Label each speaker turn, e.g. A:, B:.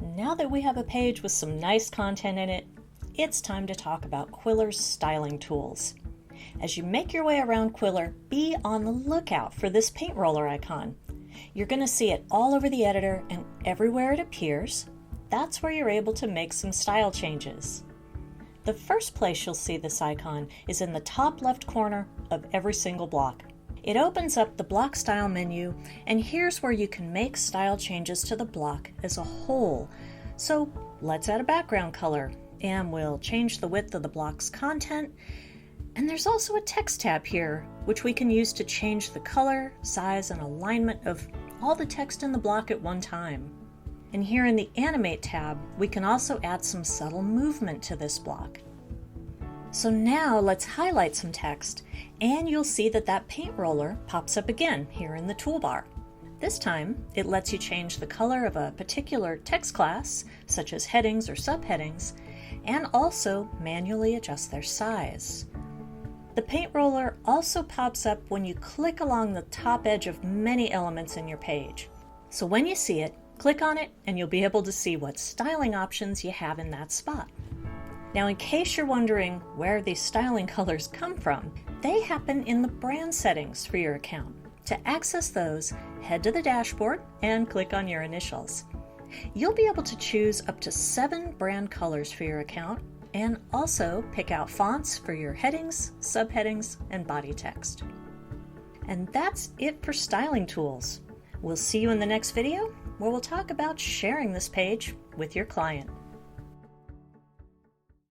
A: Now that we have a page with some nice content in it, it's time to talk about Qwilr's styling tools. As you make your way around Qwilr, be on the lookout for this paint roller icon. You're going to see it all over the editor, and everywhere it appears, that's where you're able to make some style changes. The first place you'll see this icon is in the top left corner of every single block. It opens up the block style menu, and here's where you can make style changes to the block as a whole. So let's add a background color, and we'll change the width of the block's content. And there's also a text tab here, which we can use to change the color, size, and alignment of all the text in the block at one time. And here in the Animate tab, we can also add some subtle movement to this block. So now let's highlight some text, and you'll see that paint roller pops up again here in the toolbar. This time, it lets you change the color of a particular text class, such as headings or subheadings, and also manually adjust their size. The paint roller also pops up when you click along the top edge of many elements in your page. So when you see it, click on it and you'll be able to see what styling options you have in that spot. Now, in case you're wondering where these styling colors come from, they happen in the brand settings for your account. To access those, head to the dashboard and click on your initials. You'll be able to choose up to 7 brand colors for your account and also pick out fonts for your headings, subheadings, and body text. And that's it for styling tools. We'll see you in the next video where we'll talk about sharing this page with your client.